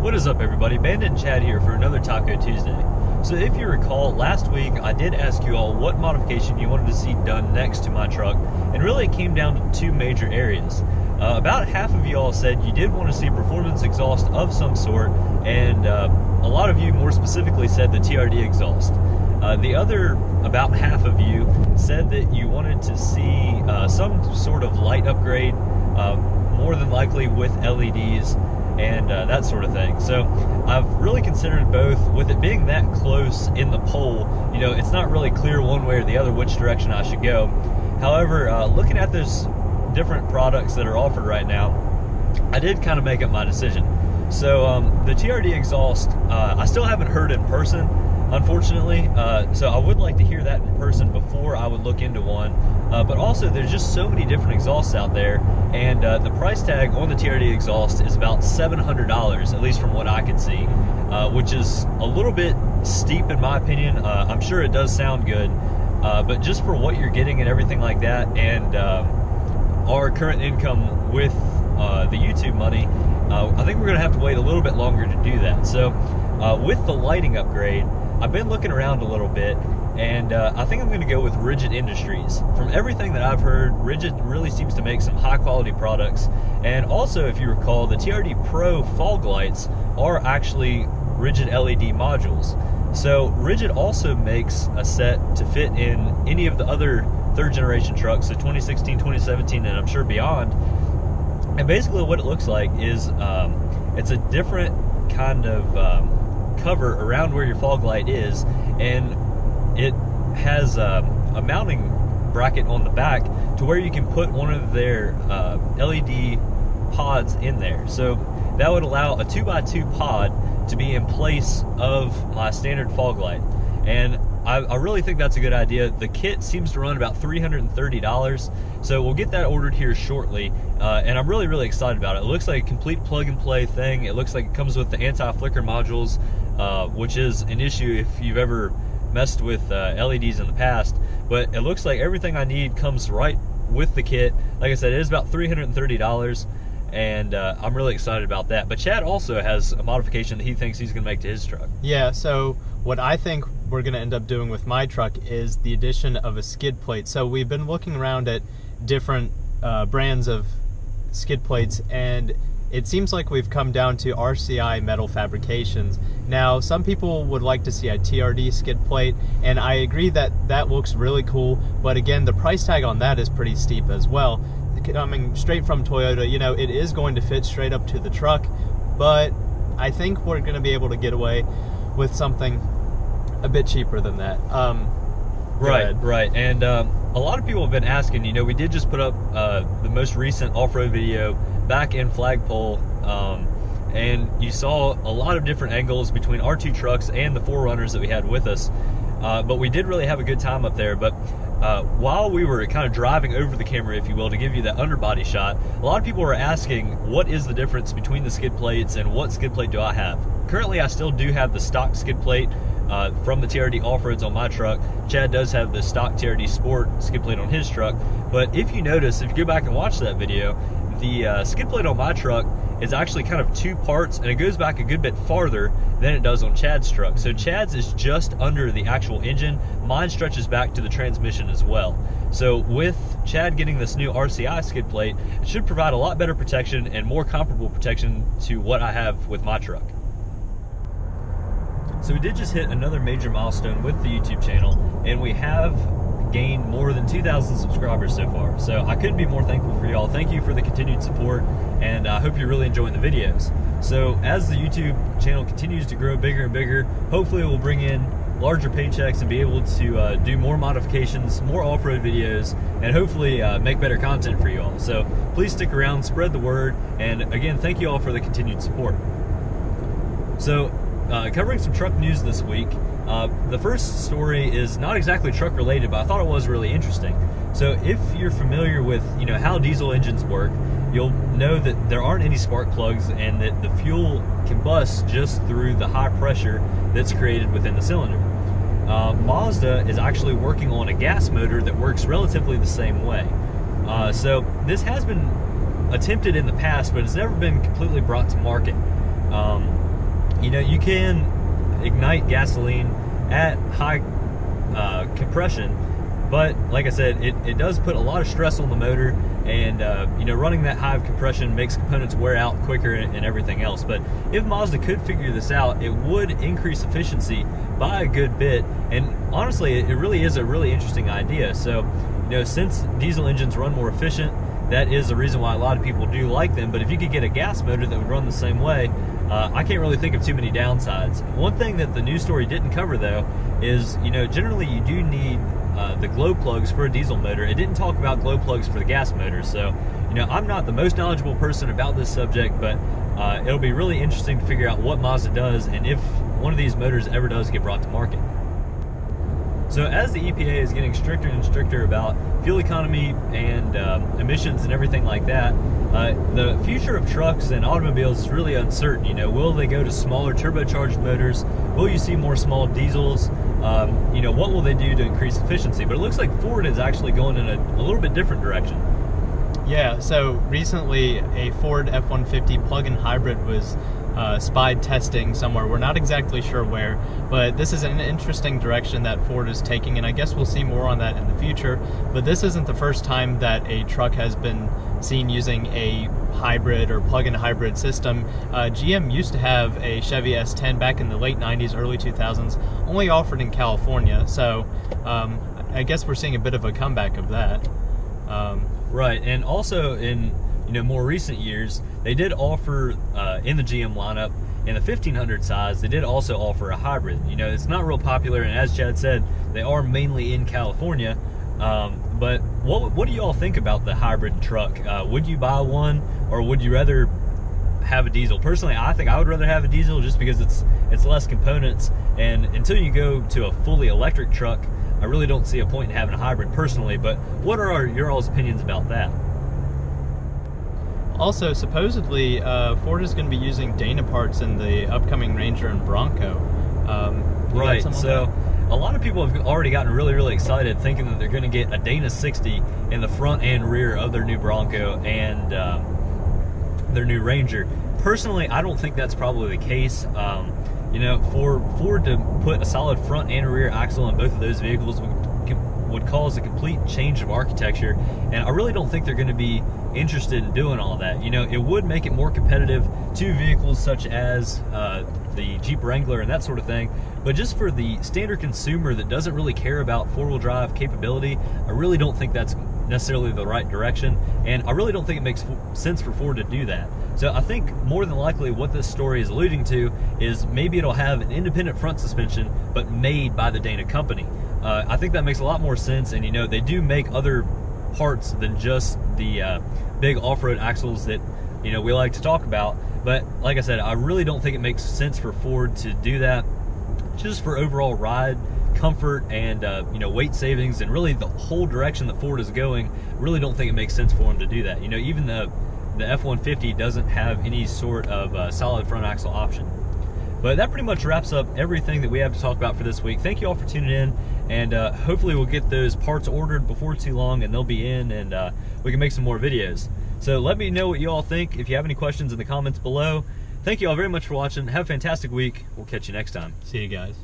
What is up, everybody? Bandit and Chad here for another Taco Tuesday. So if you recall, last week I did ask you all what modification you wanted to see done next to my truck, and really it came down to two major areas. About half of you all said you did want to see performance exhaust of some sort, and a lot of you more specifically said the TRD exhaust. The other about half of you said that you wanted to see some sort of light upgrade, more than likely with LEDs and that sort of thing. So I've really considered both. With it being that close in the poll, you know, it's not really clear one way or the other which direction I should go. However, looking at those different products that are offered right now, I did kind of make up my decision. So the TRD exhaust, I still haven't heard in person, unfortunately, so I would like to hear that in person before I would look into one. But also, there's just so many different exhausts out there, and the price tag on the TRD exhaust is about $700, at least from what I can see, which is a little bit steep in my opinion. I'm sure it does sound good, but just for what you're getting and everything like that, and our current income with the YouTube money, I think we're going to have to wait a little bit longer to do that. So with the lighting upgrade, I've been looking around a little bit, and I think I'm going to go with Rigid Industries. From everything that I've heard, Rigid really seems to make some high quality products. And also, if you recall, the TRD Pro fog lights are actually Rigid LED modules. So Rigid also makes a set to fit in any of the other third generation trucks, so 2016, 2017, and I'm sure beyond. And basically what it looks like is it's a different kind of cover around where your fog light is, and it has a mounting bracket on the back to where you can put one of their LED pods in there. So that would allow a 2x2 pod to be in place of my standard fog light. And I really think that's a good idea. The kit seems to run about $330, so we'll get that ordered here shortly, and I'm really excited about it. It looks like a complete plug-and-play thing. It looks like it comes with the anti-flicker modules, which is an issue if you've ever messed with LEDs in the past, but it looks like everything I need comes right with the kit. Like I said, it is about $330, and I'm really excited about that. But Chad also has a modification that he thinks he's going to make to his truck. Yeah, so what I think we're going to end up doing with my truck is the addition of a skid plate. So we've been looking around at different brands of skid plates, and it seems like we've come down to RCI Metal Fabrications. Now, some people would like to see a TRD skid plate, and I agree that that looks really cool, but again, the price tag on that is pretty steep as well. Coming straight from Toyota, you know, it is going to fit straight up to the truck, but I think we're going to be able to get away with something a bit cheaper than that. Right. And a lot of people have been asking, you know, we did just put up the most recent off-road video back in Flagpole, and you saw a lot of different angles between our two trucks and the 4Runners that we had with us, but we did really have a good time up there. But while we were kind of driving over the camera, if you will, to give you that underbody shot, a lot of people were asking, what is the difference between the skid plates and what skid plate do I have? Currently, I still do have the stock skid plate from the TRD Off-Roads on my truck. Chad does have the stock TRD Sport skid plate on his truck. But if you notice, if you go back and watch that video, the skid plate on my truck is actually kind of two parts, and it goes back a good bit farther than it does on Chad's truck. So Chad's is just under the actual engine. Mine stretches back to the transmission as well. So with Chad getting this new RCI skid plate, it should provide a lot better protection and more comparable protection to what I have with my truck. So we did just hit another major milestone with the YouTube channel, and we have gained more than 2,000 subscribers so far. So I couldn't be more thankful for y'all. Thank you for the continued support, and I hope you're really enjoying the videos. So as the YouTube channel continues to grow bigger and bigger, hopefully we'll bring in larger paychecks and be able to do more modifications, more off-road videos, and hopefully make better content for you all. So please stick around, spread the word, and again, thank you all for the continued support. So covering some truck news this week, the first story is not exactly truck related, but I thought it was really interesting. So if you're familiar with, you know, how diesel engines work, you'll know that there aren't any spark plugs, and that the fuel combust just through the high pressure that's created within the cylinder. Mazda is actually working on a gas motor that works relatively the same way. So this has been attempted in the past, but it's never been completely brought to market. you can ignite gasoline at high compression, but like I said, it does put a lot of stress on the motor, and running that high compression makes components wear out quicker and everything else. But if Mazda could figure this out, it would increase efficiency by a good bit, and honestly, it really is a really interesting idea. So, since diesel engines run more efficient, that is the reason why a lot of people do like them. But if you could get a gas motor that would run the same way, I can't really think of too many downsides. One thing that the news story didn't cover, though, is generally you do need the glow plugs for a diesel motor. It didn't talk about glow plugs for the gas motor. So I'm not the most knowledgeable person about this subject, but it'll be really interesting to figure out what Mazda does and if one of these motors ever does get brought to market. So as the EPA is getting stricter and stricter about fuel economy and emissions and everything like that, the future of trucks and automobiles is really uncertain. Will they go to smaller turbocharged motors? Will you see more small diesels? What will they do to increase efficiency? But it looks like Ford is actually going in a little bit different direction. Yeah, so recently a Ford F-150 plug-in hybrid was spied testing somewhere. We're not exactly sure where, but this is an interesting direction that Ford is taking, and I guess we'll see more on that in the future. But this isn't the first time that a truck has been seen using a hybrid or plug-in hybrid system. GM used to have a Chevy S10 back in the late 90s, early 2000s, only offered in California, so I guess we're seeing a bit of a comeback of that. Right, and also in more recent years, they did offer in the GM lineup in the 1500 size, they did also offer a hybrid. It's not real popular, and as Chad said, they are mainly in California. But what do you all think about the hybrid truck? Would you buy one, or would you rather have a diesel? Personally, I think I would rather have a diesel just because it's less components, and until you go to a fully electric truck, I really don't see a point in having a hybrid personally. But what are your all's opinions about that? Also, supposedly, Ford is going to be using Dana parts in the upcoming Ranger and Bronco. Right, so a lot of people have already gotten really, really excited thinking that they're going to get a Dana 60 in the front and rear of their new Bronco and their new Ranger. Personally, I don't think that's probably the case. For Ford to put a solid front and rear axle in both of those vehicles would cause a complete change of architecture, and I really don't think they're going to be interested in doing all that. It would make it more competitive to vehicles such as the Jeep Wrangler and that sort of thing, but just for the standard consumer that doesn't really care about four-wheel drive capability, I really don't think that's necessarily the right direction, and I really don't think it makes sense for Ford to do that. So I think more than likely what this story is alluding to is maybe it'll have an independent front suspension, but made by the Dana company. I think that makes a lot more sense, and they do make other parts than just the big off-road axles that we like to talk about. But like I said, I really don't think it makes sense for Ford to do that, just for overall ride comfort and weight savings, and really the whole direction that Ford is going. Really don't think it makes sense for them to do that. Even the F-150 doesn't have any sort of solid front axle option. But that pretty much wraps up everything that we have to talk about for this week. Thank you all for tuning in, and hopefully we'll get those parts ordered before too long, and they'll be in, and we can make some more videos. So let me know what you all think. If you have any questions in the comments below. Thank you all very much for watching. Have a fantastic week. We'll catch you next time. See you guys.